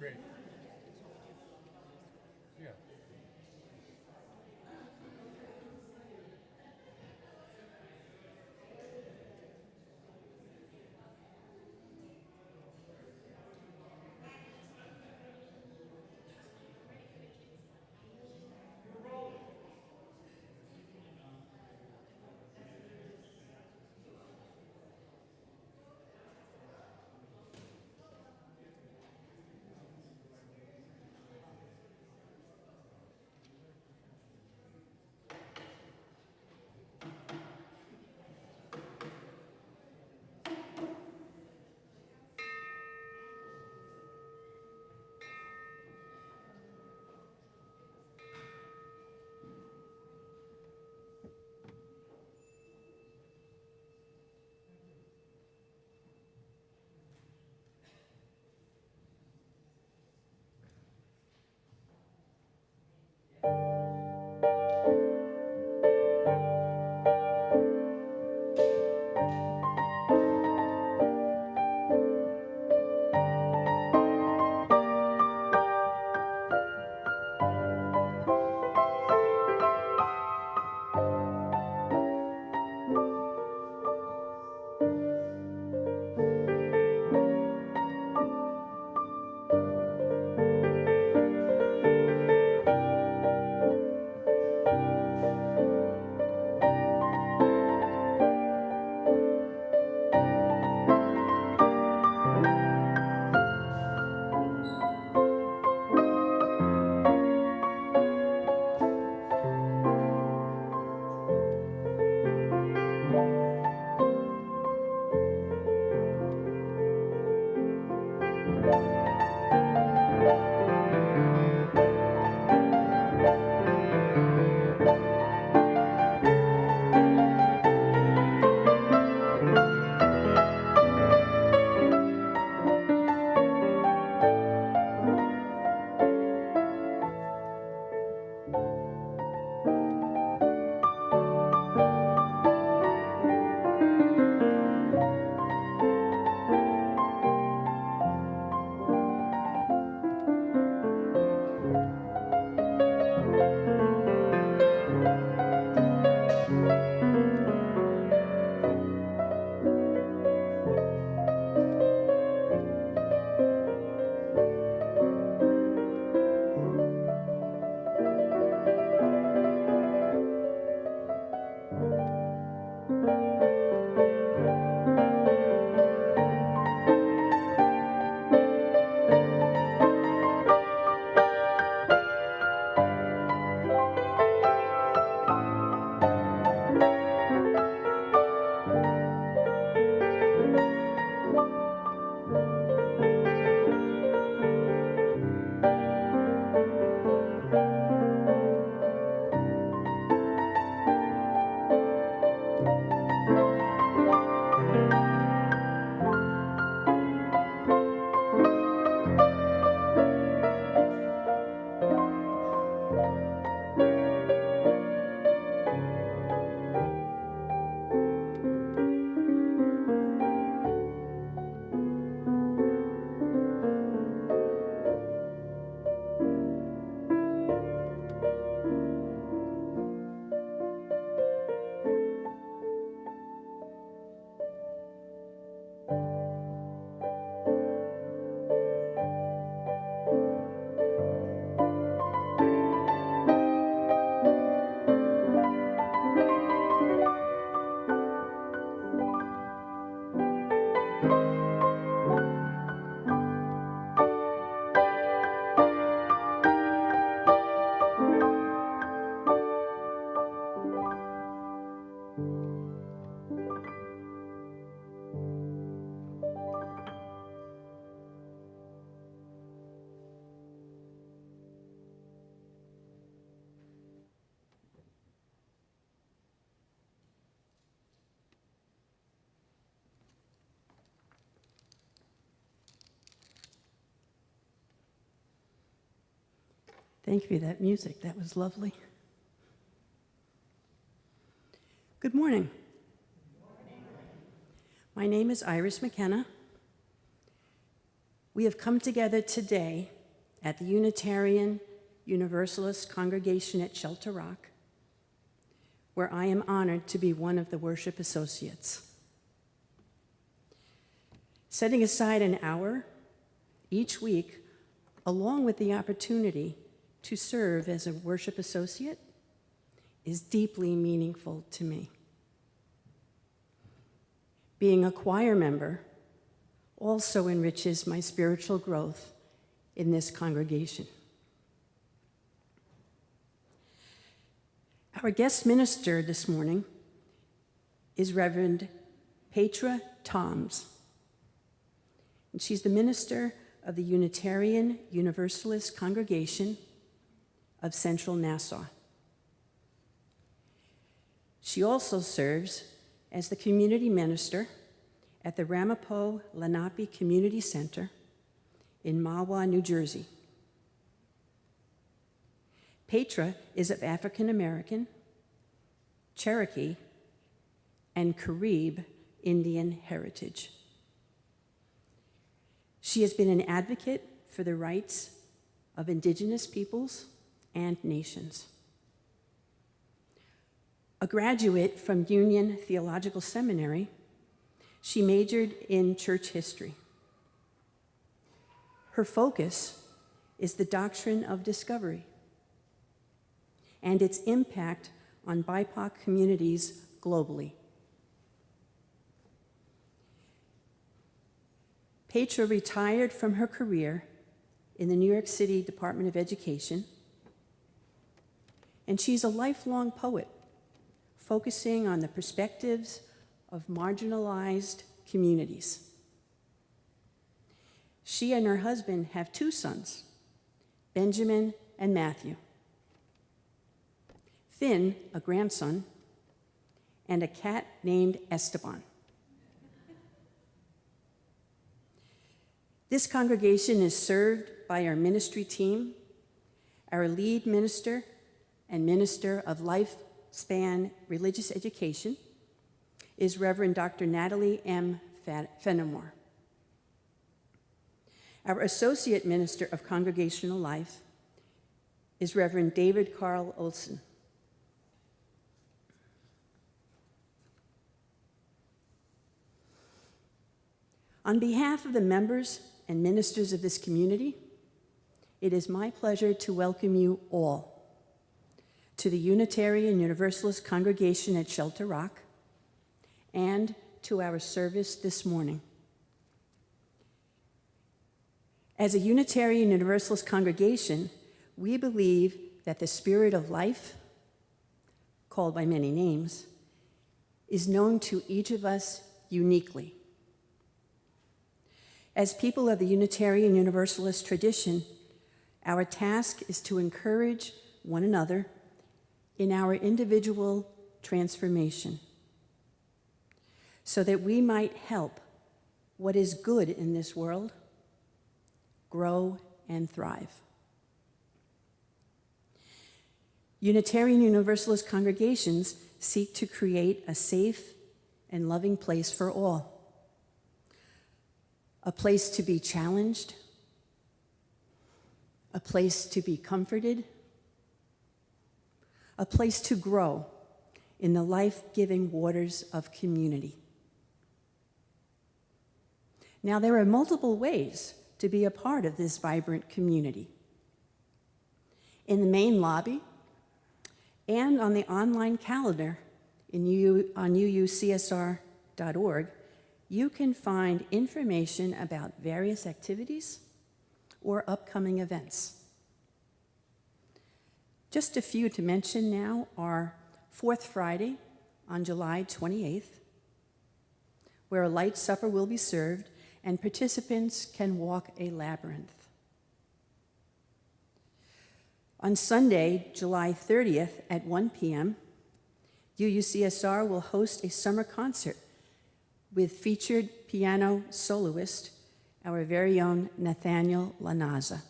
Great. Yeah. Thank you for that music. That was lovely. Good morning. My name is Iris McKenna. We have come together today at the Unitarian Universalist congregation at Shelter Rock, where I am honored to be one of the worship associates. Setting aside an hour each week, along with the opportunity to serve as a worship associate, is deeply meaningful to me. Being a choir member also enriches my spiritual growth in this congregation. Our guest minister this morning is Reverend Petra Thombs, and she's the minister of the Unitarian Universalist congregation of Central Nassau. She also serves as the community minister at the Ramapo Lenape Community Center in Mahwah, New Jersey. Petra is of African American, Cherokee, and Carib Indian heritage. She has been an advocate for the rights of indigenous peoples and nations. A graduate from Union Theological Seminary, she majored in church history. Her focus is the doctrine of discovery and its impact on BIPOC communities globally. Petra retired from her career in the New York City Department of Education, and she's a lifelong poet, focusing on the perspectives of marginalized communities. She and her husband have 2 sons, Benjamin and Matthew. Finn, a grandson, and a cat named Esteban. This congregation is served by our ministry team. Our lead minister and minister of lifespan religious education is Reverend Dr. Natalie M. Fenimore. Our associate minister of congregational life is Reverend David Carl Olson. On behalf of the members and ministers of this community, it is my pleasure to welcome you all to the Unitarian Universalist congregation at Shelter Rock and to our service this morning. As a Unitarian Universalist congregation, we believe that the spirit of life, called by many names, is known to each of us uniquely. As people of the Unitarian Universalist tradition, our task is to encourage one another in our individual transformation so that we might help what is good in this world grow and thrive. Unitarian Universalist congregations seek to create a safe and loving place for all. A place to be challenged, a place to be comforted, a place to grow in the life-giving waters of community. Now, there are multiple ways to be a part of this vibrant community. In the main lobby and on the online calendar on UUCSR.org, you can find information about various activities or upcoming events. Just a few to mention now are Fourth Friday on July 28th, where a light supper will be served and participants can walk a labyrinth. On Sunday, July 30th at 1 p.m., UUCSR will host a summer concert with featured piano soloist, our very own Nathaniel Lanaza.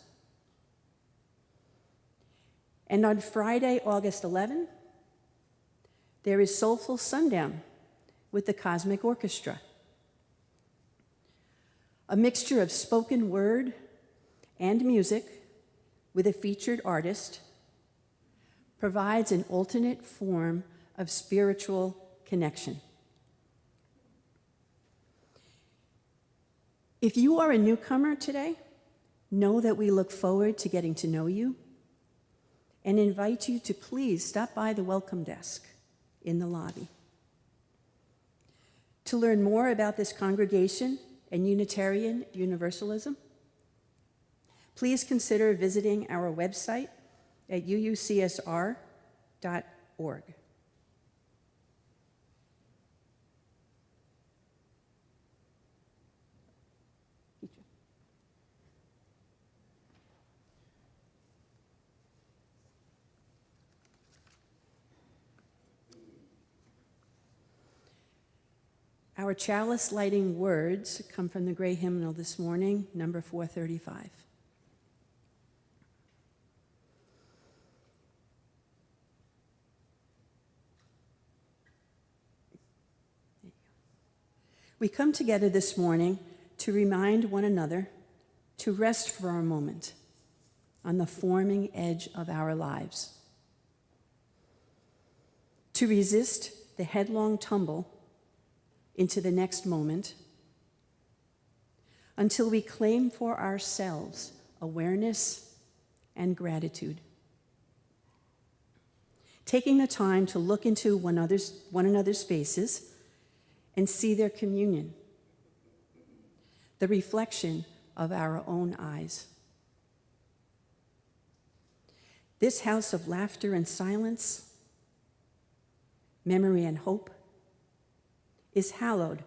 And on Friday, August 11, there is Soulful Sundown with the Cosmic Orchestra, a mixture of spoken word and music with a featured artist provides an alternate form of spiritual connection. If you are a newcomer today, know that we look forward to getting to know you and invite you to please stop by the welcome desk in the lobby. To learn more about this congregation and Unitarian Universalism, please consider visiting our website at UUCSR.org. Our chalice lighting words come from the Gray Hymnal this morning, number 435. We come together this morning to remind one another to rest for a moment on the forming edge of our lives, to resist the headlong tumble into the next moment until we claim for ourselves awareness and gratitude. Taking the time to look into one another's faces and see their communion, the reflection of our own eyes. This house of laughter and silence, memory and hope, is hallowed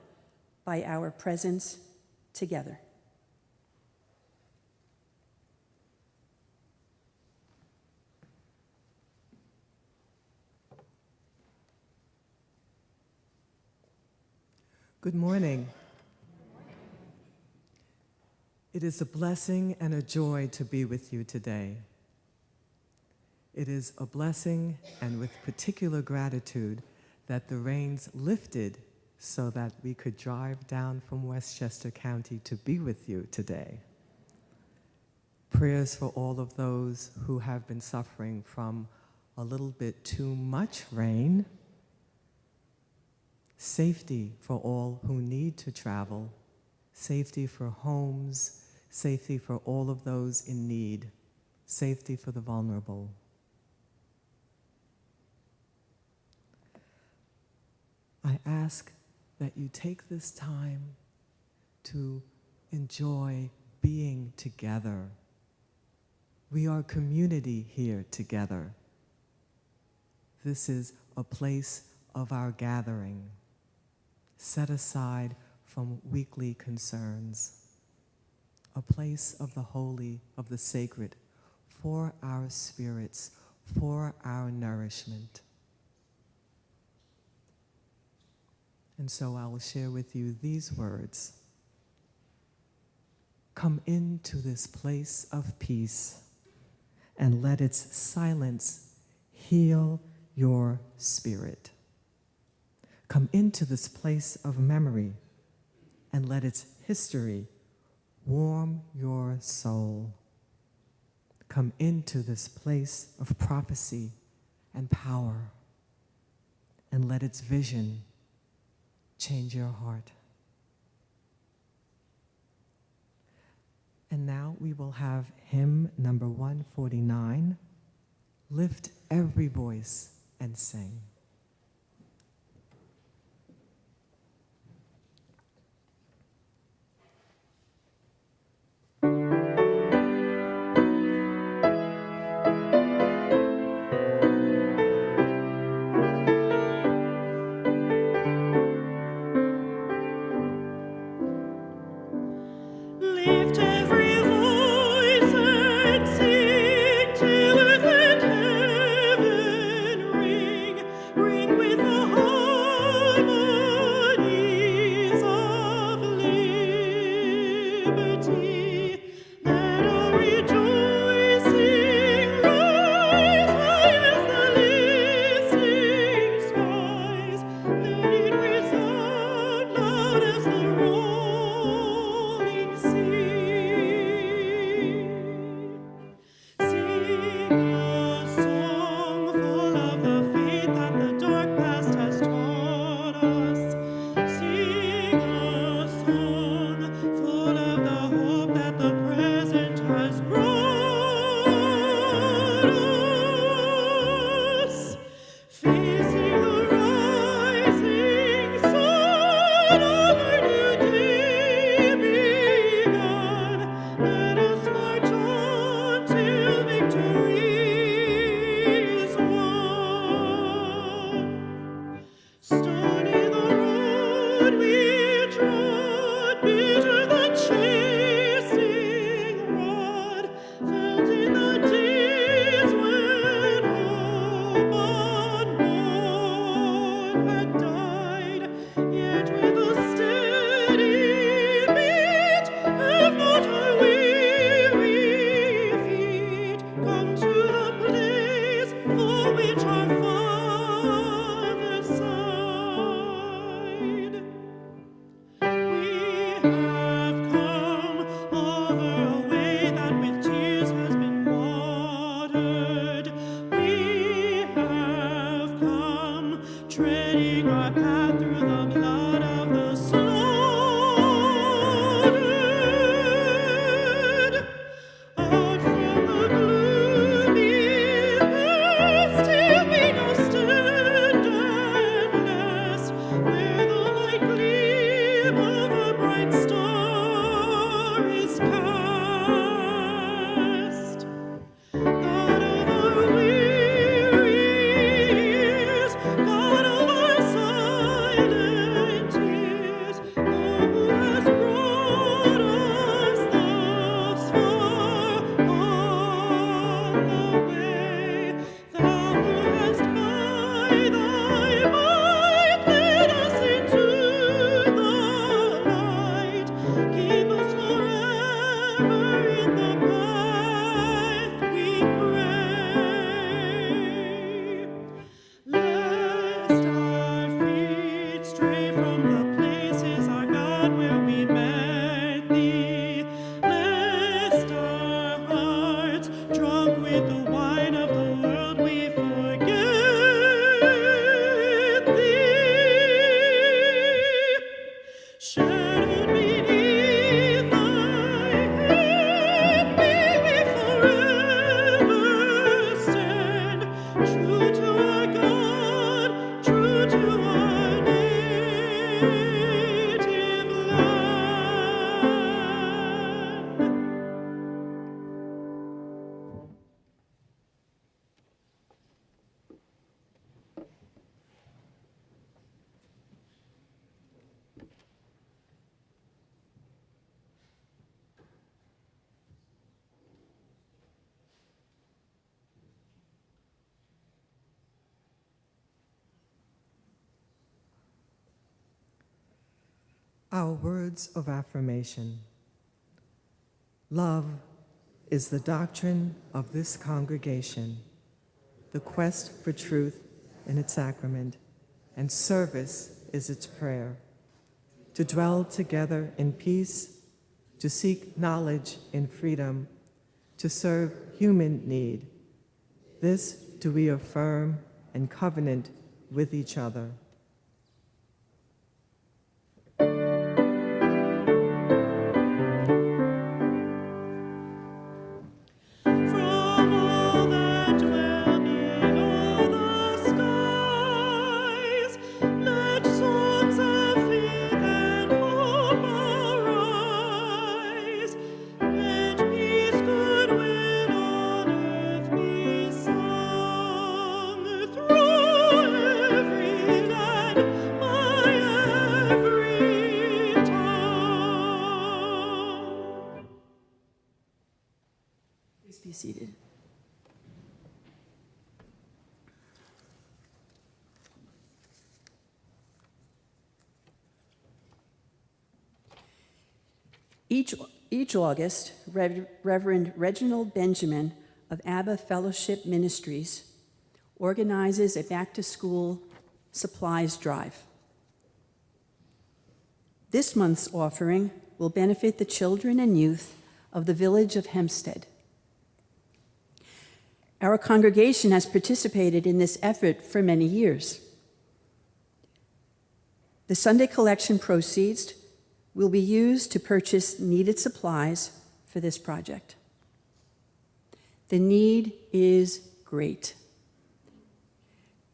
by our presence together. Good morning. It is a blessing and a joy to be with you today. It is a blessing and with particular gratitude that the rains lifted so that we could drive down from Westchester County to be with you today. Prayers for all of those who have been suffering from a little bit too much rain. Safety for all who need to travel. Safety for homes. Safety for all of those in need. Safety for the vulnerable. I ask that you take this time to enjoy being together. We are community here together. This is a place of our gathering, set aside from weekly concerns, a place of the holy, of the sacred, for our spirits, for our nourishment. And so I will share with you these words. Come into this place of peace and let its silence heal your spirit. Come into this place of memory and let its history warm your soul. Come into this place of prophecy and power and let its vision change your heart. And now we will have hymn number 149, Lift Every Voice and Sing. Lift every voice and sing till earth and heaven ring. Our words of affirmation. Love is the doctrine of this congregation, the quest for truth in its sacrament, and service is its prayer. To dwell together in peace, to seek knowledge in freedom, to serve human need. This do we affirm and covenant with each other. From all that dwell below the skies, let songs of faith and hope arise. Let peace, goodwill on earth be sung through every land, by every tongue. Please be seated. Each August, Reverend Reginald Benjamin of Abba Fellowship Ministries organizes a back-to-school supplies drive. This month's offering will benefit the children and youth of the village of Hempstead. Our congregation has participated in this effort for many years. The Sunday collection proceeds will be used to purchase needed supplies for this project. The need is great.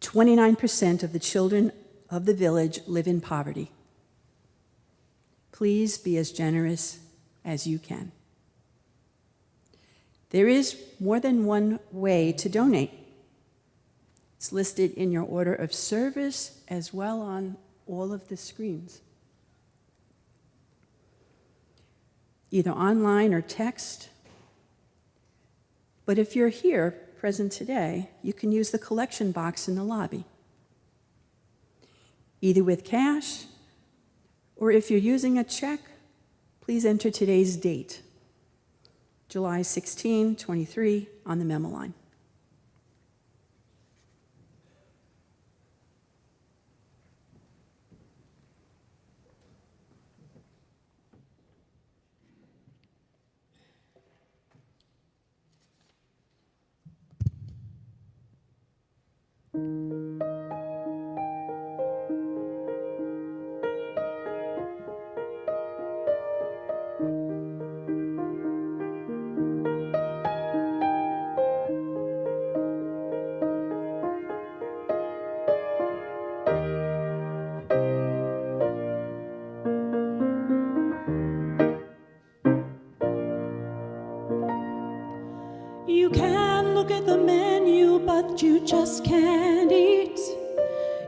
29% of the children of the village live in poverty. Please be as generous as you can. There is more than one way to donate. It's listed in your order of service as well on all of the screens. Either online or text. But if you're here, present today, you can use the collection box in the lobby, either with cash, or if you're using a check, please enter today's date, July 16, 23, on the memo line. You can look at the menu, but you just can't eat.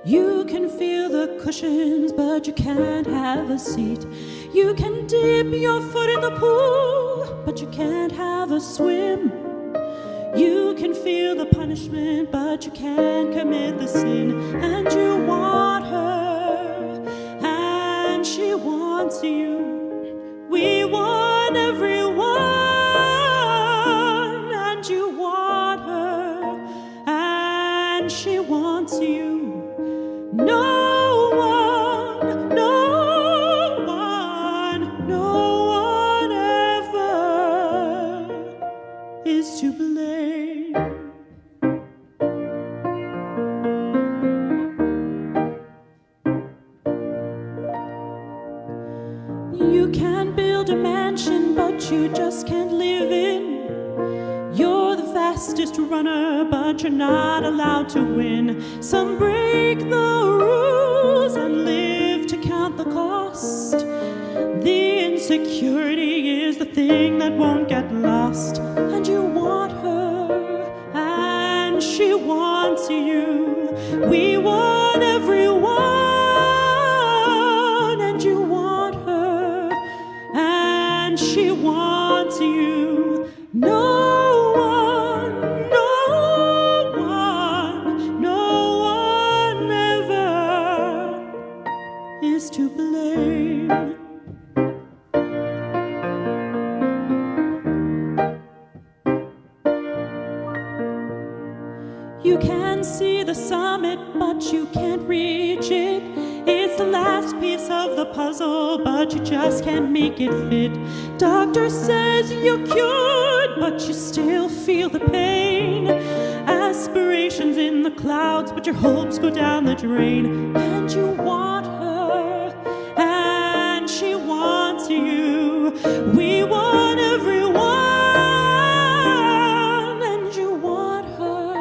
You can feel the cushions, but you can't have a seat. You can dip your foot in the pool, but you can't have a swim. You can feel the punishment, but you can't commit the sin. And you want her, and she wants you. We want everyone, and you want her, and she wants you. No one, no one, no one ever is to blame. You can build a mansion, but you just can't live in. You're the fastest runner, but you're not allowed to win. Some break the rules and live to count the cost. The insecurity is the thing that won't get lost. And you want her, and she wants you. We want everyone, and you want her, and she wants you. No one, no one, no one ever is to blame. You can see the summit, but you can't reach it. It's the last piece of the puzzle, but you just can't make it fit. Doctor says you're cured, but you still feel the pain. Aspirations in the clouds, but your hopes go down the drain. And you want her, and she wants you. We want everyone, and you want her,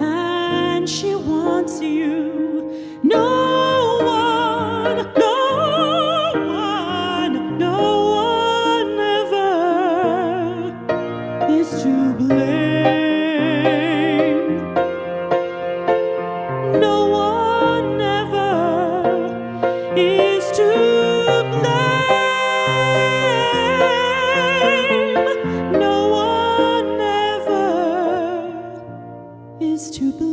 and she wants you. No one ever is to blame. No one ever is to blame. No one ever is to blame.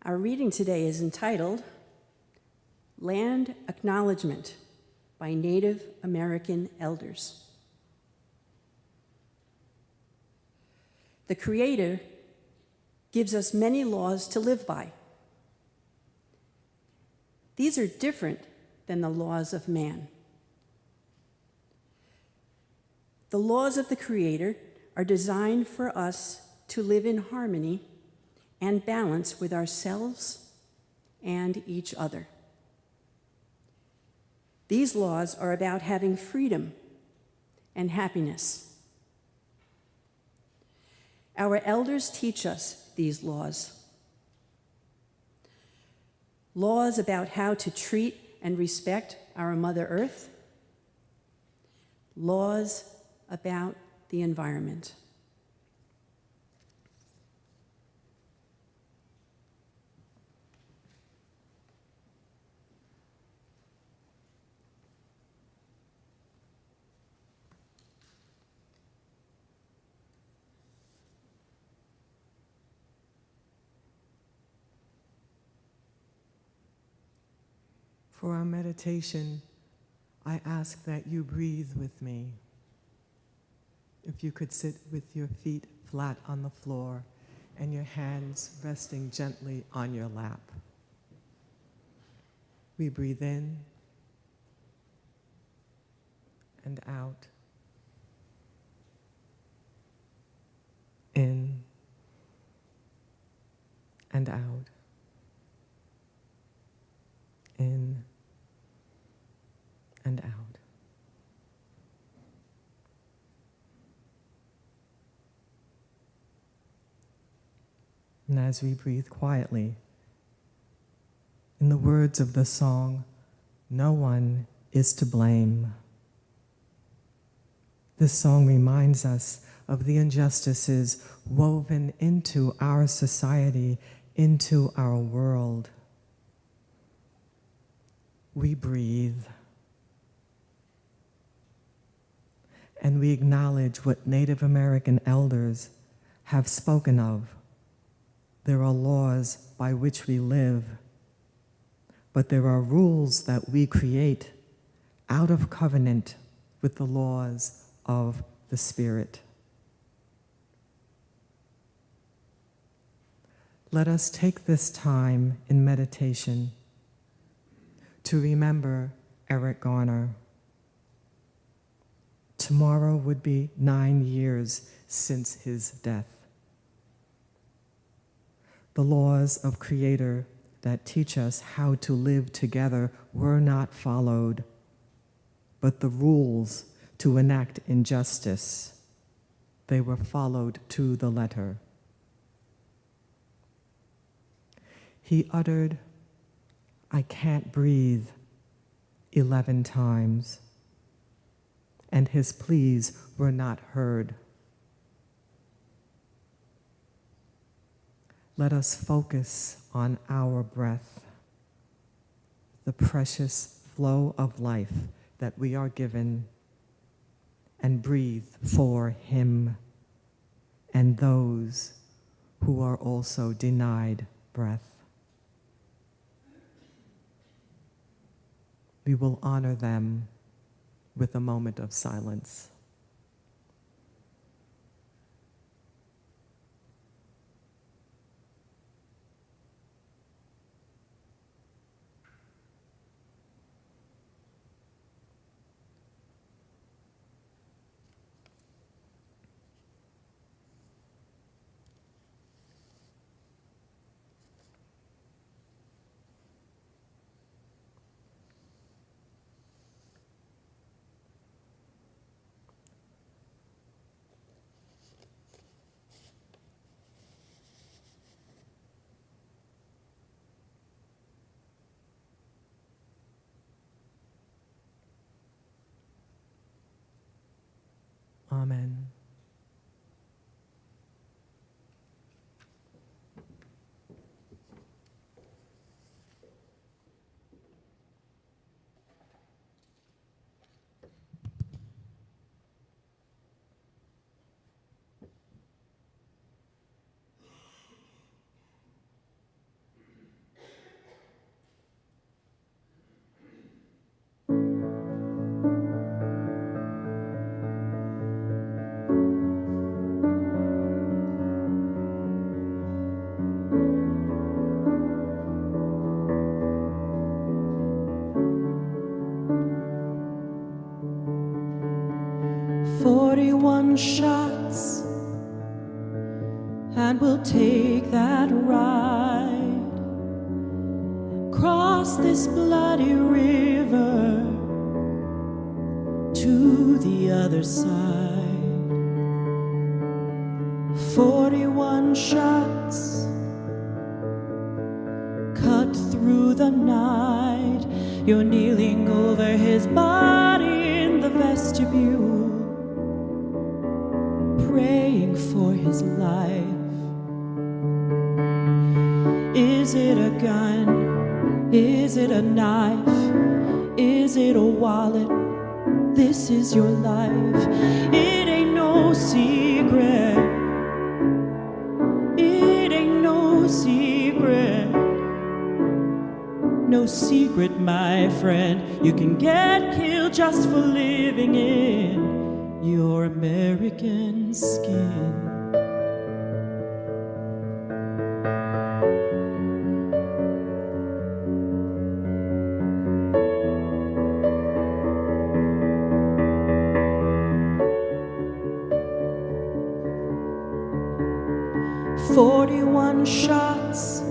Our reading today is entitled Land Acknowledgement by Native American Elders. The Creator gives us many laws to live by. These are different than the laws of man. The laws of the Creator are designed for us to live in harmony and balance with ourselves and each other. These laws are about having freedom and happiness. Our elders teach us these laws. Laws about how to treat and respect our Mother Earth. Laws about the environment. For our meditation, I ask that you breathe with me. If you could sit with your feet flat on the floor and your hands resting gently on your lap. We breathe in and out. In and out. In and out. And as we breathe quietly, in the words of the song, no one is to blame. This song reminds us of the injustices woven into our society, into our world. We breathe. And we acknowledge what Native American elders have spoken of. There are laws by which we live, but there are rules that we create out of covenant with the laws of the Spirit. Let us take this time in meditation to remember Eric Garner. Tomorrow would be 9 years since his death. The laws of Creator that teach us how to live together were not followed. but the rules to enact injustice, they were followed to the letter. He uttered, "I can't breathe," 11 times, and his pleas were not heard. Let us focus on our breath, the precious flow of life that we are given, and breathe for him and those who are also denied breath. We will honor them with a moment of silence. Amen. Shots, and we'll take that ride, cross this bloody river to the other side. 41 shots cut through the night. You're kneeling over his body in the vestibule, praying for his life. Is it a gun? Is it a knife? Is it a wallet? This is your life. It ain't no secret. It ain't no secret. No secret, my friend. You can get killed just for living in your American skin. "41 shots."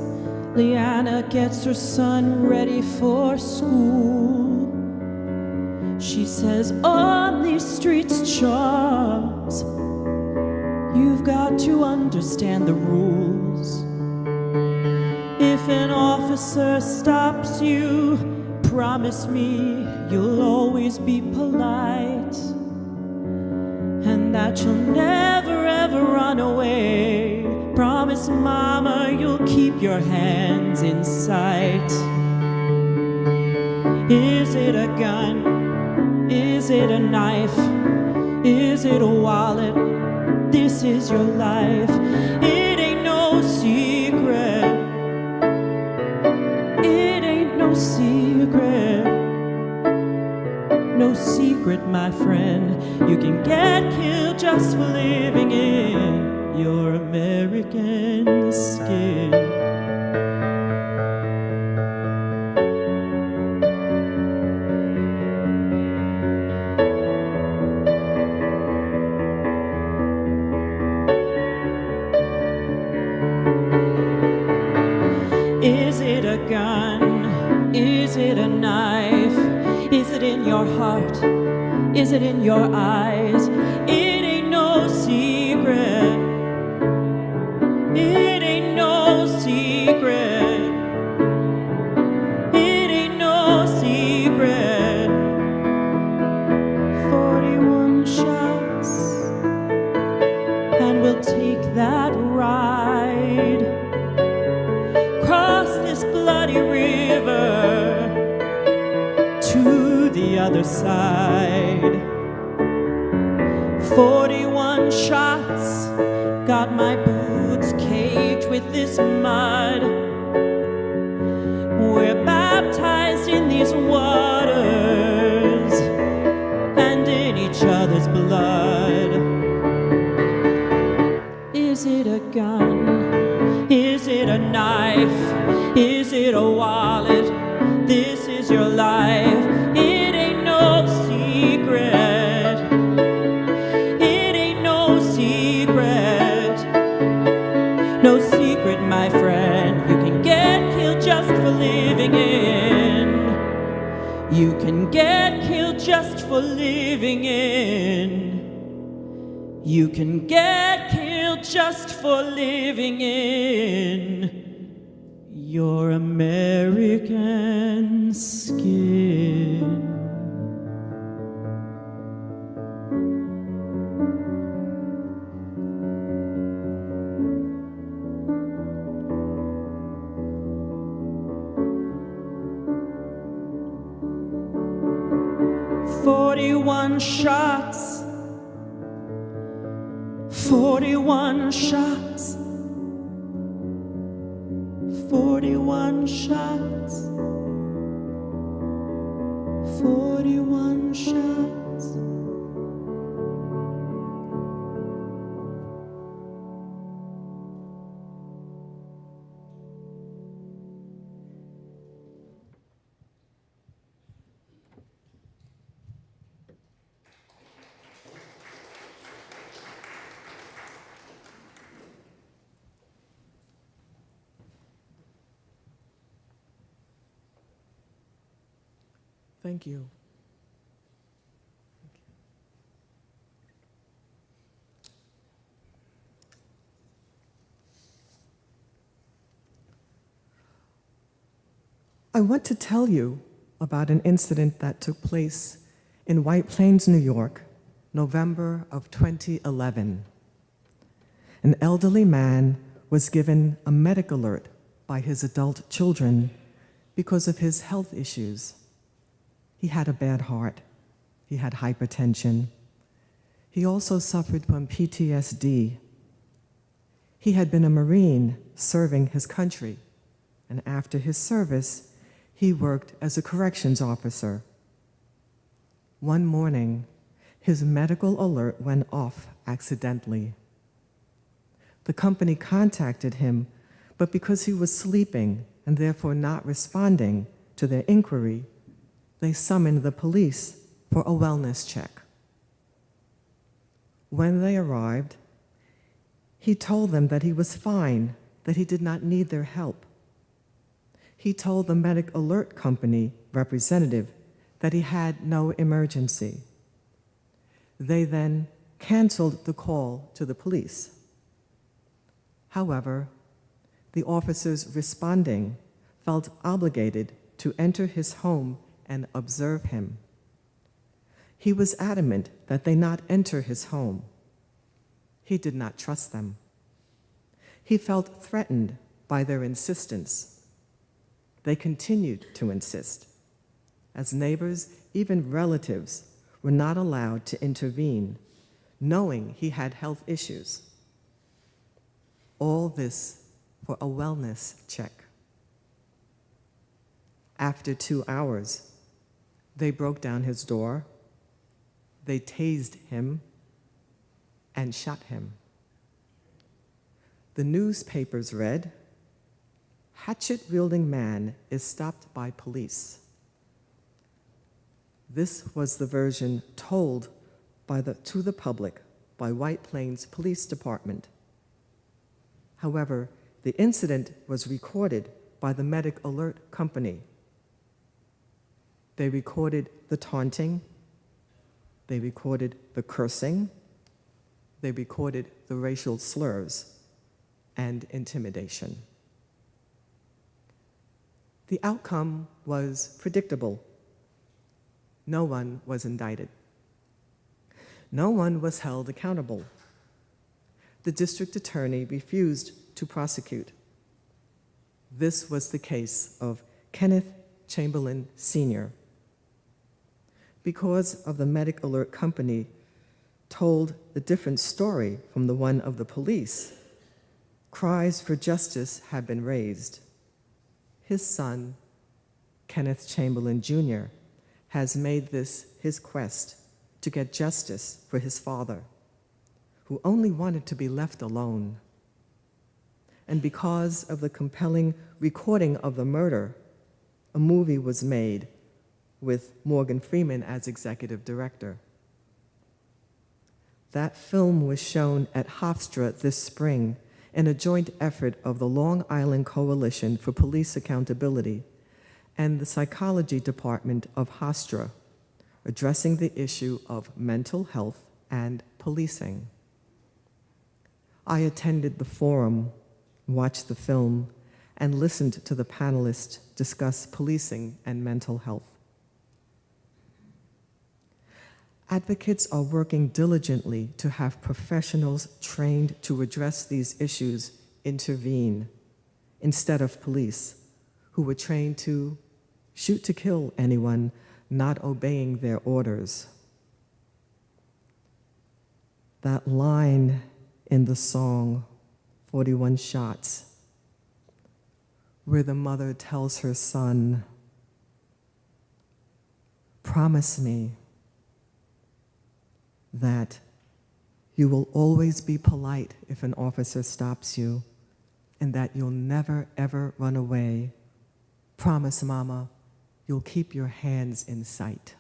Leanna gets her son ready for school. She says, on these streets, Charles, you've got to understand the rules. If an officer stops you, promise me you'll always be polite, and that you'll never ever run away. Promise, mama, you'll keep your hands in sight. Is it a gun? Is it a knife? Is it a wallet? This is your life. It ain't no secret. It ain't no secret. No secret, my friend. You can get killed just for living in your American skin. Is it a gun? Is it a knife? Is it in in your heart? Is it in your eyes? It ain't no secret. It ain't no secret. It ain't no secret. 41 shots, and we'll take that ride. Cross this bloody river to the other side. 41 shots, got my boots caked with this mud. We're baptized in these waters and in each other's blood. Is it a gun? Is it a knife? Is it a wallet? This is your life. It ain't no secret. It ain't no secret. No secret, my friend. You can get killed just for living in. You can get killed just for living in. You can get killed just for living in your American skin. "41 shots, 41 shots, 41 shots, 41 shots." Thank you. I want to tell you about an incident that took place in White Plains, New York, November of 2011. An elderly man was given a medic alert by his adult children because of his health issues. He had a bad heart. He had hypertension. He also suffered from PTSD. He had been a Marine serving his country, and after his service, he worked as a corrections officer. One morning, his medical alert went off accidentally. The company contacted him, but because he was sleeping and therefore not responding to their inquiry, they summoned the police for a wellness check. When they arrived, he told them that he was fine, that he did not need their help. He told the medic alert company representative that he had no emergency. They then canceled the call to the police. However, the officers responding felt obligated to enter his home and observe him. He was adamant that they not enter his home. He did not trust them. He felt threatened by their insistence. They continued to insist. As neighbors, even relatives, were not allowed to intervene, knowing he had health issues. All this for a wellness check. After 2 hours, they broke down his door, they tased him, and shot him. The newspapers read, "Hatchet-wielding man is stopped by police." This was the version told to the public by White Plains Police Department. However, the incident was recorded by the medic alert company. They recorded the taunting. They recorded the cursing. They recorded the racial slurs and intimidation. The outcome was predictable. No one was indicted. No one was held accountable. The district attorney refused to prosecute. This was the case of Kenneth Chamberlain Sr. Because of the Medic Alert Company told a different story from the one of the police, cries for justice had been raised. His son, Kenneth Chamberlain Jr., has made this his quest to get justice for his father, who only wanted to be left alone. And because of the compelling recording of the murder, a movie was made with Morgan Freeman as executive director. That film was shown at Hofstra this spring in a joint effort of the Long Island Coalition for Police Accountability and the Psychology Department of Hofstra, addressing the issue of mental health and policing. I attended the forum, watched the film, and listened to the panelists discuss policing and mental health. Advocates are working diligently to have professionals trained to address these issues intervene instead of police, who were trained to shoot to kill anyone not obeying their orders. That line in the song, 41 Shots, where the mother tells her son, "Promise me that you will always be polite if an officer stops you, and that you'll never, ever run away. Promise, Mama, you'll keep your hands in sight."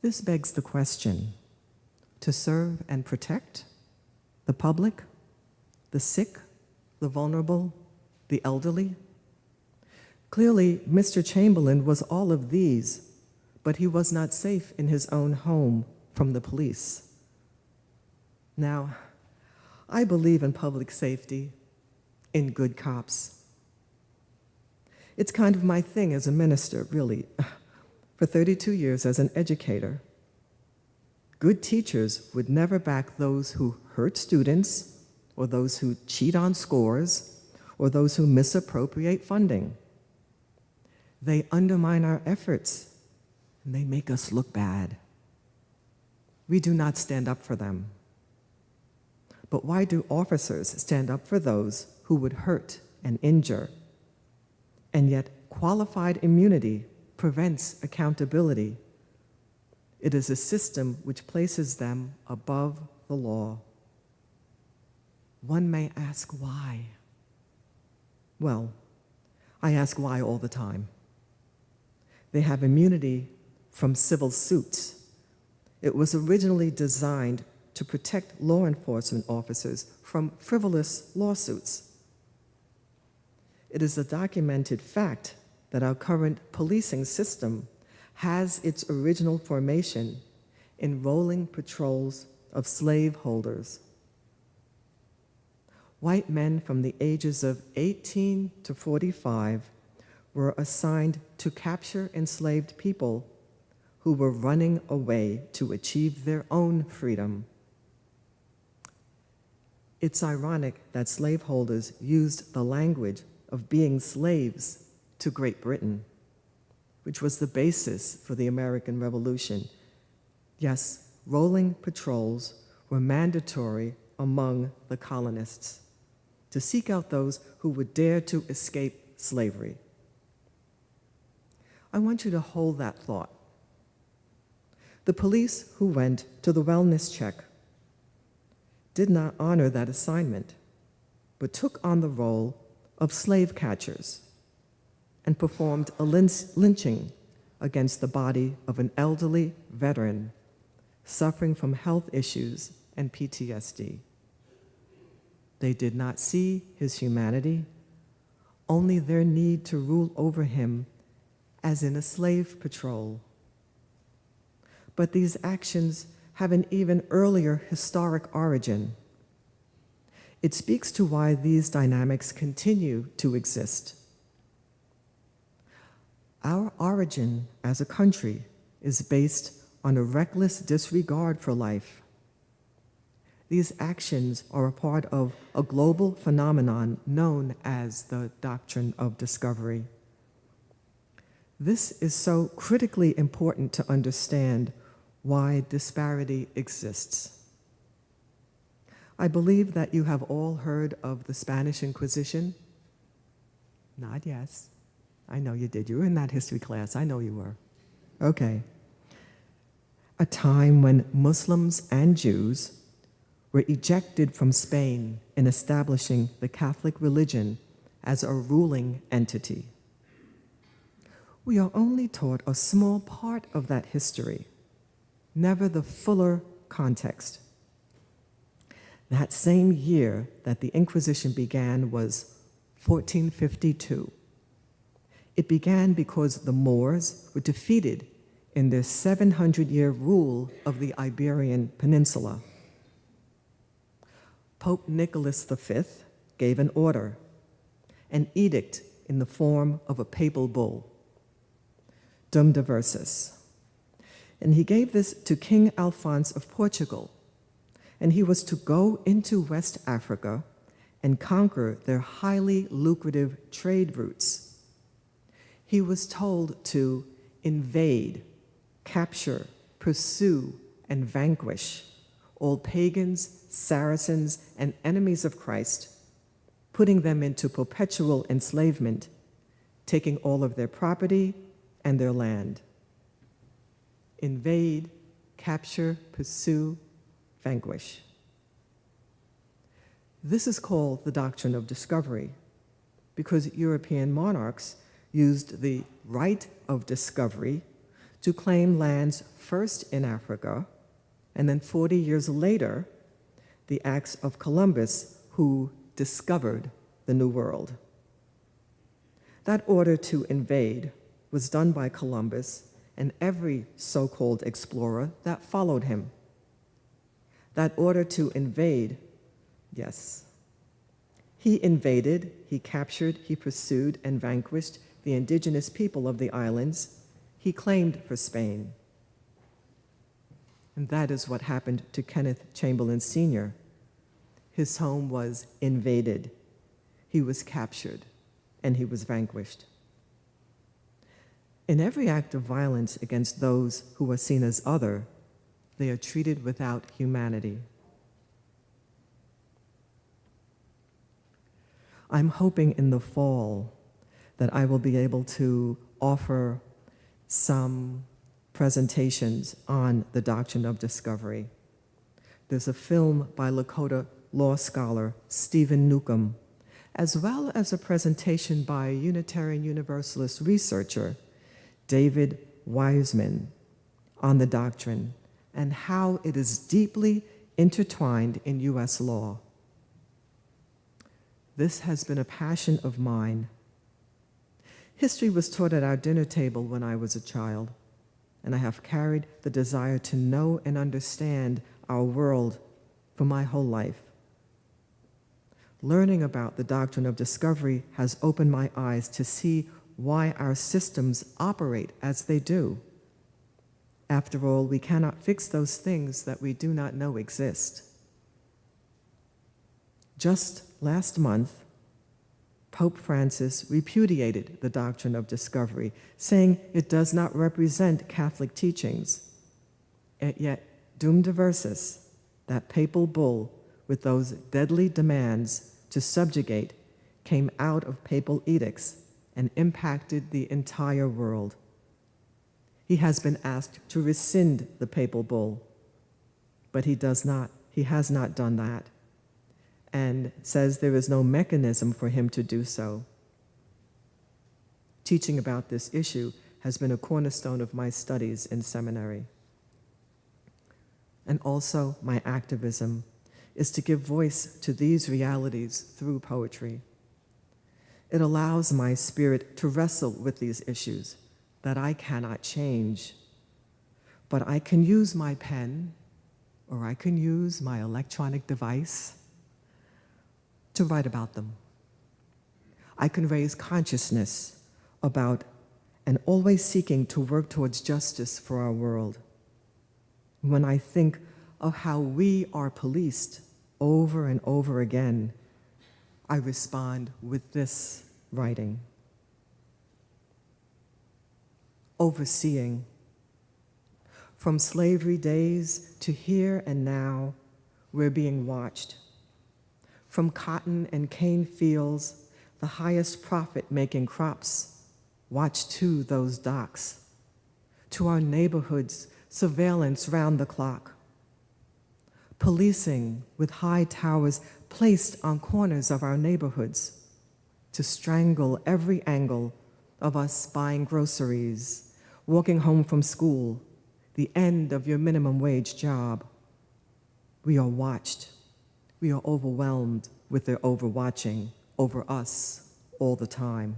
This begs the question, to serve and protect the public, the sick, the vulnerable, the elderly? Clearly, Mr. Chamberlain was all of these, but he was not safe in his own home from the police. Now, I believe in public safety, in good cops. It's kind of my thing as a minister, really. For 32 years as an educator, good teachers would never back those who hurt students, or those who cheat on scores, or those who misappropriate funding. They undermine our efforts, and they make us look bad. We do not stand up for them. But why do officers stand up for those who would hurt and injure? And yet, qualified immunity prevents accountability. It is a system which places them above the law. One may ask why. Well, I ask why all the time. They have immunity from civil suits. It was originally designed to protect law enforcement officers from frivolous lawsuits. It is a documented fact that our current policing system has its original formation in rolling patrols of slaveholders. White men from the ages of 18 to 45 were assigned to capture enslaved people who were running away to achieve their own freedom. It's ironic that slaveholders used the language of being slaves to Great Britain, which was the basis for the American Revolution. Yes, rolling patrols were mandatory among the colonists to seek out those who would dare to escape slavery. I want you to hold that thought. The police who went to the wellness check did not honor that assignment, but took on the role of slave catchers and performed a lynching against the body of an elderly veteran suffering from health issues and PTSD. They did not see his humanity, only their need to rule over him as in a slave patrol. But these actions have an even earlier historic origin. It speaks to why these dynamics continue to exist. Our origin as a country is based on a reckless disregard for life. These actions are a part of a global phenomenon known as the doctrine of discovery. This is so critically important to understand why disparity exists. I believe that you have all heard of the Spanish Inquisition. Nod yes. I know you did. You were in that history class. I know you were. Okay. A time when Muslims and Jews were ejected from Spain in establishing the Catholic religion as a ruling entity. We are only taught a small part of that history, never the fuller context. That same year that the Inquisition began was 1452. It began because the Moors were defeated in their 700-year rule of the Iberian Peninsula. Pope Nicholas V gave an order, an edict in the form of a papal bull, Dum Diversus. And he gave this to King Alphonse of Portugal, and he was to go into West Africa and conquer their highly lucrative trade routes. He was told to invade, capture, pursue, and vanquish all pagans, Saracens, and enemies of Christ, putting them into perpetual enslavement, taking all of their property and their land. Invade, capture, pursue, vanquish. This is called the doctrine of discovery because European monarchs used the right of discovery to claim lands first in Africa, and then 40 years later, the acts of Columbus, who discovered the New World. That order to invade was done by Columbus and every so-called explorer that followed him. That order to invade, yes. He invaded, he captured, he pursued, and vanquished the indigenous people of the islands he claimed for Spain. And that is what happened to Kenneth Chamberlain Sr. His home was invaded, he was captured, and he was vanquished. In every act of violence against those who are seen as other, they are treated without humanity. I'm hoping in the fall that I will be able to offer some presentations on the doctrine of discovery. There's a film by Lakota law scholar Stephen Newcomb, as well as a presentation by Unitarian Universalist researcher David Wiseman on the doctrine and how it is deeply intertwined in U.S. law. This has been a passion of mine. History was taught at our dinner table when I was a child, and I have carried the desire to know and understand our world for my whole life. Learning about the doctrine of discovery has opened my eyes to see why our systems operate as they do. After all, we cannot fix those things that we do not know exist. Just last month, Pope Francis repudiated the doctrine of discovery, saying it does not represent Catholic teachings. And yet, Dum Diversus, that papal bull with those deadly demands to subjugate, came out of papal edicts and impacted the entire world. He has been asked to rescind the papal bull, but he has not done that, and says there is no mechanism for him to do so. Teaching about this issue has been a cornerstone of my studies in seminary. And also my activism is to give voice to these realities through poetry. It allows my spirit to wrestle with these issues, that I cannot change, but I can use my pen or I can use my electronic device to write about them. I can raise consciousness about and always seeking to work towards justice for our world. When I think of how we are policed over and over again, I respond with this writing. Overseeing. From slavery days to here and now, we're being watched. From cotton and cane fields, the highest profit-making crops, watch too those docks. To our neighborhoods, surveillance round the clock. Policing with high towers placed on corners of our neighborhoods to strangle every angle of us buying groceries, walking home from school, the end of your minimum wage job. We are watched. We are overwhelmed with their overwatching over us all the time.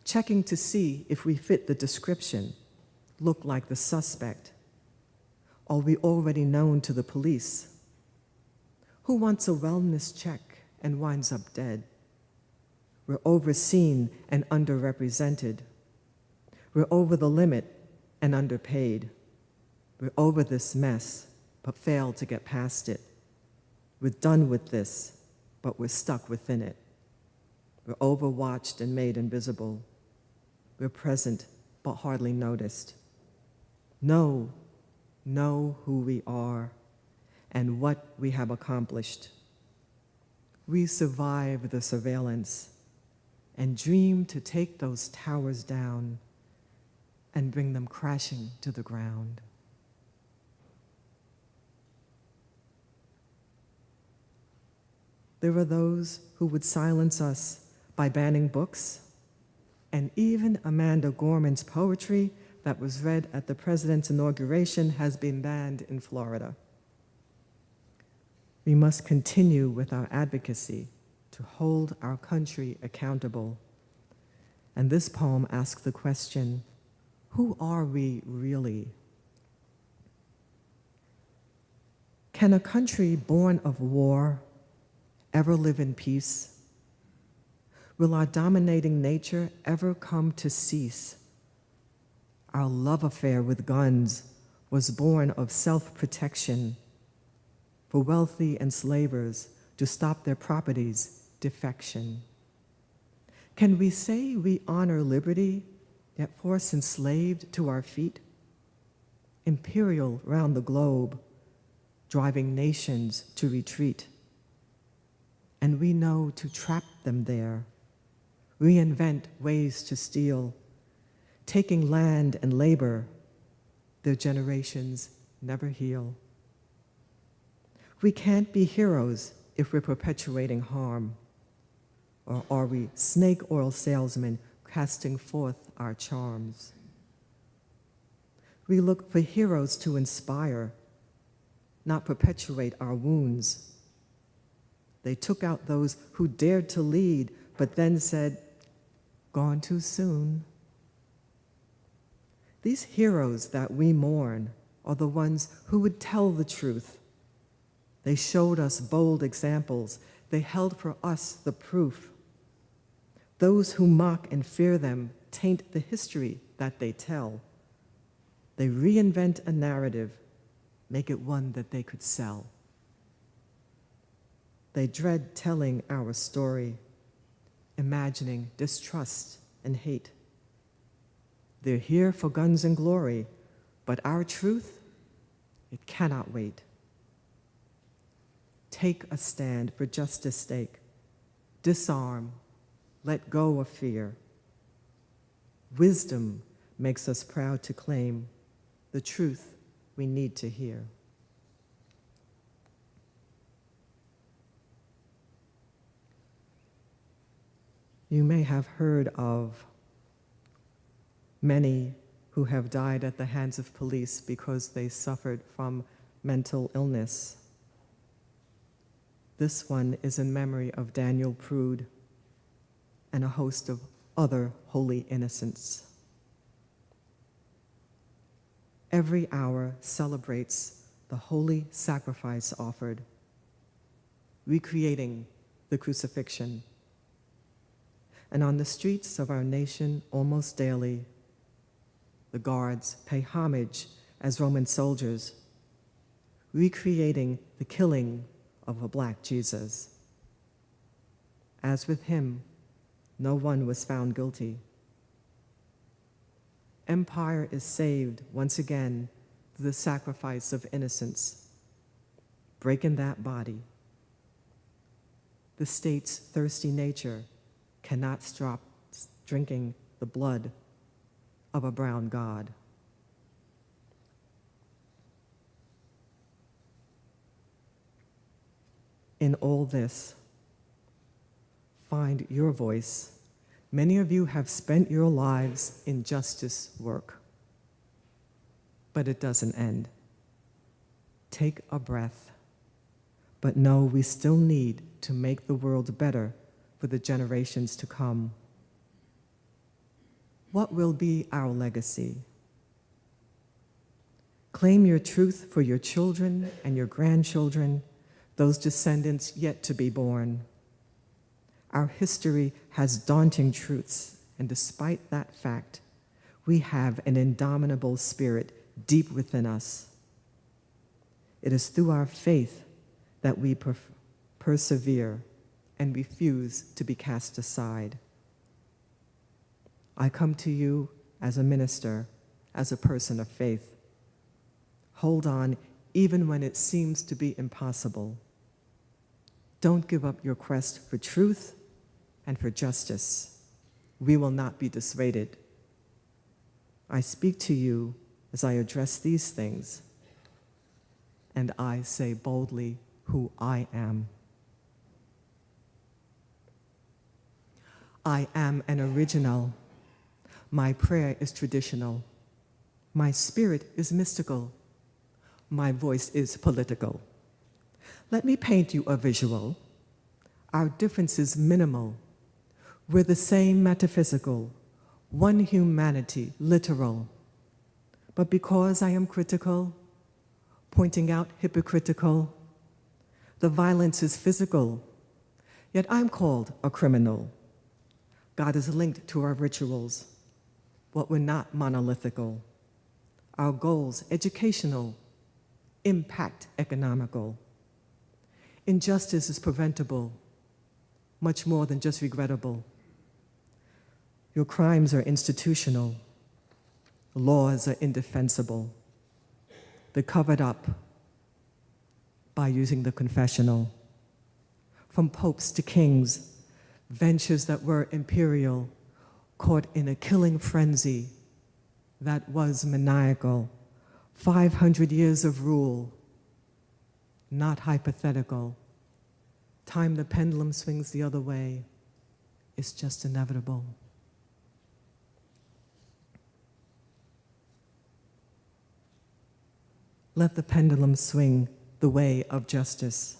Checking to see if we fit the description, look like the suspect. Are we already known to the police? Who wants a wellness check and winds up dead? We're overseen and underrepresented. We're over the limit and underpaid. We're over this mess, but fail to get past it. We're done with this, but we're stuck within it. We're overwatched and made invisible. We're present, but hardly noticed. Know who we are and what we have accomplished. We survive the surveillance and dream to take those towers down and bring them crashing to the ground. There are those who would silence us by banning books, and even Amanda Gorman's poetry that was read at the president's inauguration has been banned in Florida. We must continue with our advocacy to hold our country accountable. And this poem asks the question, who are we really? Can a country born of war ever live in peace? Will our dominating nature ever come to cease? Our love affair with guns was born of self-protection for wealthy enslavers to stop their property's defection. Can we say we honor liberty, yet force enslaved to our feet? Imperial round the globe, driving nations to retreat. And we know to trap them there, reinvent ways to steal, taking land and labor, their generations never heal. We can't be heroes if we're perpetuating harm, or are we snake oil salesmen casting forth our charms? We look for heroes to inspire, not perpetuate our wounds. They took out those who dared to lead, but then said, "Gone too soon." These heroes that we mourn are the ones who would tell the truth. They showed us bold examples. They held for us the proof. Those who mock and fear them taint the history that they tell. They reinvent a narrative, make it one that they could sell. They dread telling our story, imagining distrust and hate. They're here for guns and glory, but our truth, it cannot wait. Take a stand for justice's sake. Disarm, let go of fear. Wisdom makes us proud to claim the truth we need to hear. You may have heard of many who have died at the hands of police because they suffered from mental illness. This one is in memory of Daniel Prude and a host of other holy innocents. every hour celebrates the holy sacrifice offered, recreating the crucifixion. And on the streets of our nation, almost daily, the guards pay homage as Roman soldiers, recreating the killing of a Black Jesus. As with him, no one was found guilty. Empire is saved once again through the sacrifice of innocence, breaking that body. The state's thirsty nature cannot stop drinking the blood of a brown god. In all this, find your voice. Many of you have spent your lives in justice work, but it doesn't end. Take a breath, but know we still need to make the world better for the generations to come. What will be our legacy? Claim your truth for your children and your grandchildren, those descendants yet to be born. Our history has daunting truths, and despite that fact, we have an indomitable spirit deep within us. It is through our faith that we persevere and refuse to be cast aside. I come to you as a minister, as a person of faith. Hold on even when it seems to be impossible. Don't give up your quest for truth and for justice. We will not be dissuaded. I speak to you as I address these things, and I say boldly who I am. I am an original. My prayer is traditional. My spirit is mystical. My voice is political. Let me paint you a visual. Our difference is minimal. We're the same metaphysical, one humanity, literal. But because I am critical, pointing out hypocritical, the violence is physical, yet I'm called a criminal. God is linked to our rituals, but we're not monolithical. Our goals, educational, impact economical. Injustice is preventable, much more than just regrettable. Your crimes are institutional. Laws are indefensible. They're covered up by using the confessional. From popes to kings, ventures that were imperial, caught in a killing frenzy that was maniacal. 500 years of rule, not hypothetical. Time the pendulum swings the other way, it's just inevitable. Let the pendulum swing the way of justice.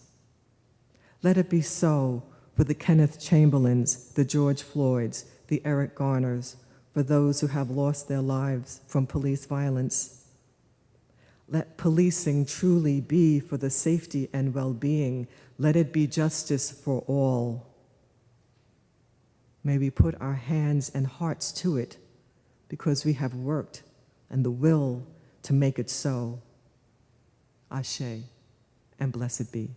Let it be so for the Kenneth Chamberlains, the George Floyds, the Eric Garners, for those who have lost their lives from police violence. Let policing truly be for the safety and well-being. Let it be justice for all. May we put our hands and hearts to it because we have worked and the will to make it so. Ashe, and blessed be.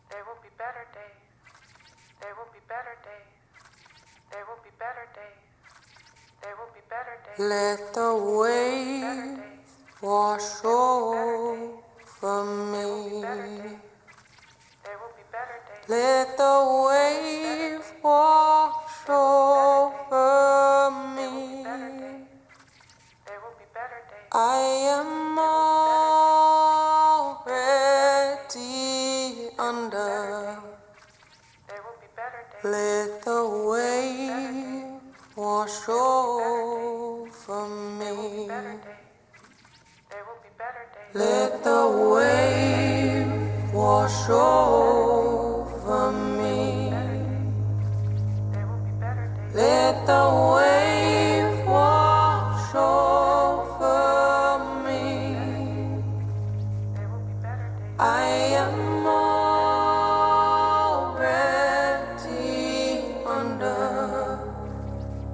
There will be better days. There will be better days. There will be better days. There will be better days. Let the wave wash over me. There will be better days. Let the wave wash over me. There will be better days. I am already under Let the wave wash over me. There will be better days. Let the wave wash over me. There will be better days. Let the wave wash over me. There will be better days. I am already under.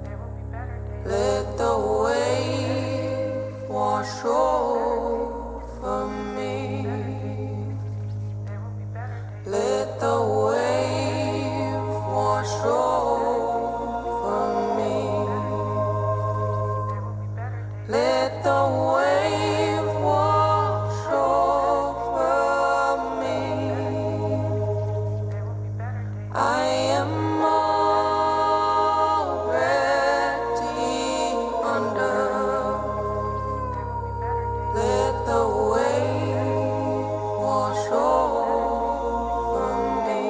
There will be better days. Let the wave wash over me. There will be better days. Let the wave wash over me. There will be better days. Let the wave wash over me. There will be better days. I am already under. There will be better days. Let the wave wash over me.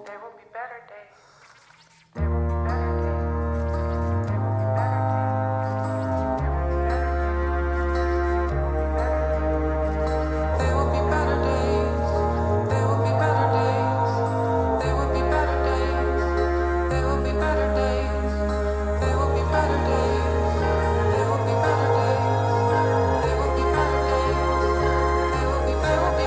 There will be better days. There will be better days. There will be better days. There will be better days. There will be better days. There will be better days. There will be better days. There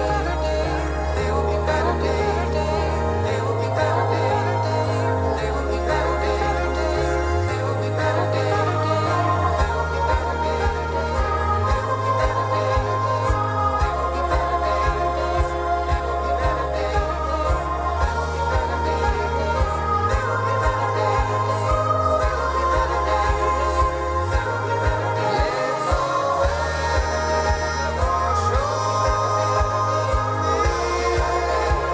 will be better days. There will be better days. There will be better days. There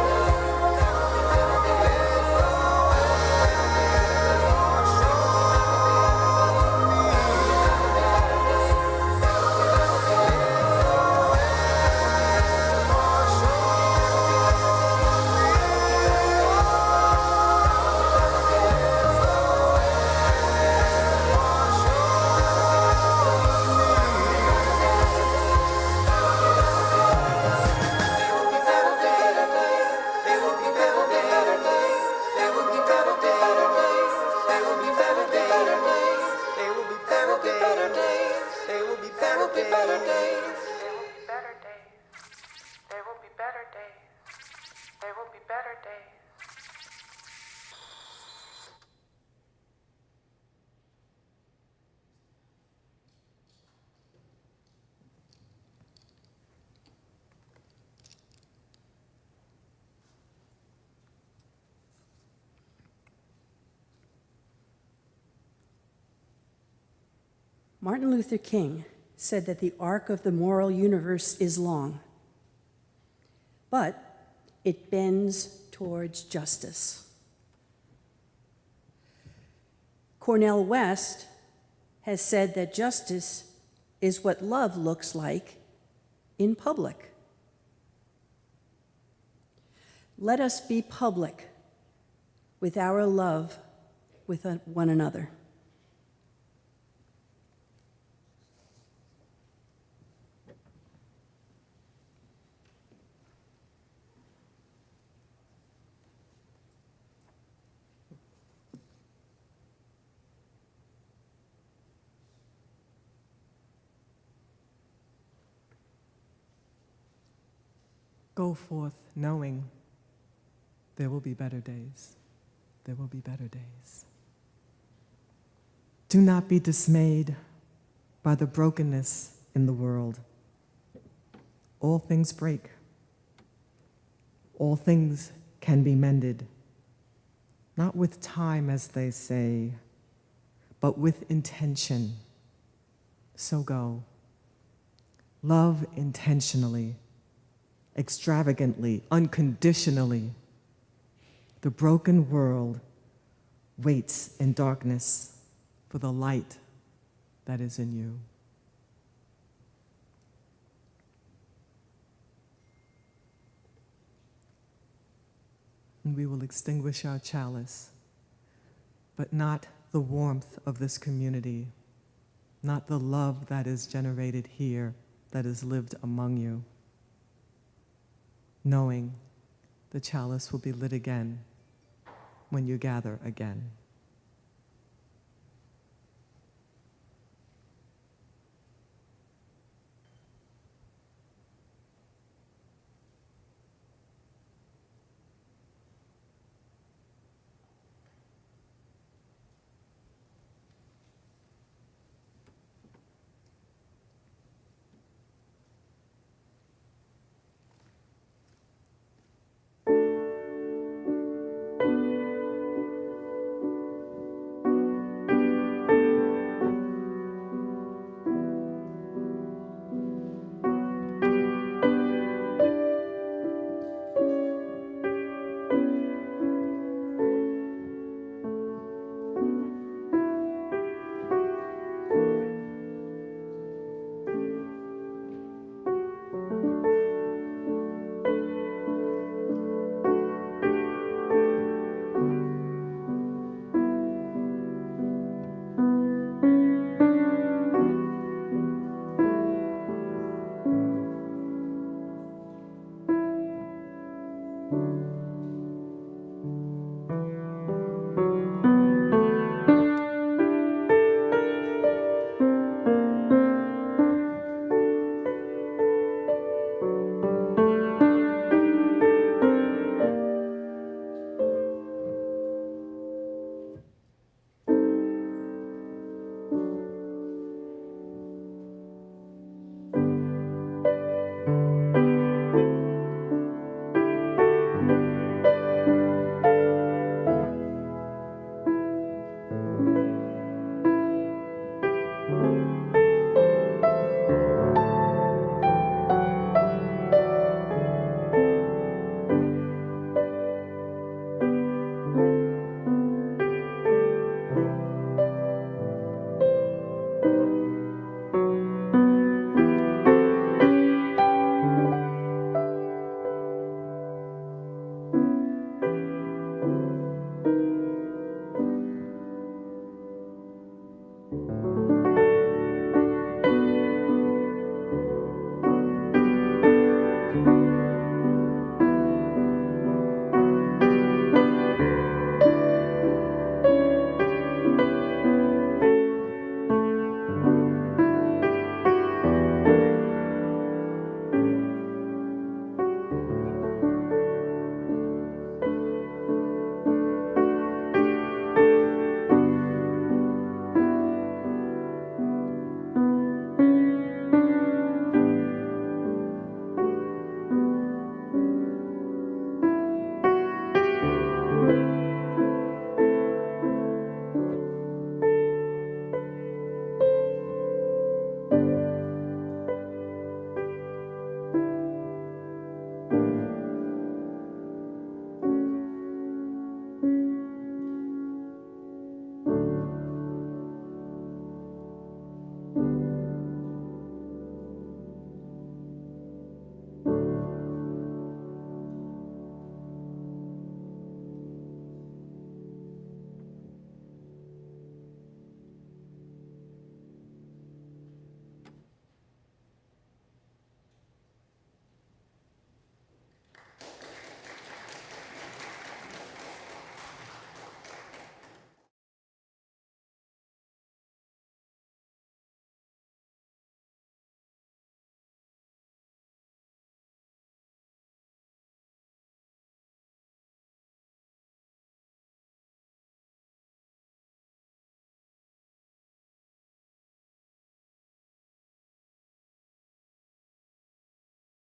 will be better days. There will be better days. There will be better days. There will be better days. There will be better days. There will be better days. Martin Luther King said that the arc of the moral universe is long, but it bends towards justice. Cornel West has said that justice is what love looks like in public. Let us be public with our love with one another. Go forth knowing there will be better days. There will be better days. Do not be dismayed by the brokenness in the world. All things break. All things can be mended, not with time, as they say, but with intention. So go. Love intentionally, extravagantly, unconditionally. The broken world waits in darkness for the light that is in you. when we will extinguish our chalice, but not the warmth of this community, not the love that is generated here, that is lived among you, knowing the chalice will be lit again when you gather again.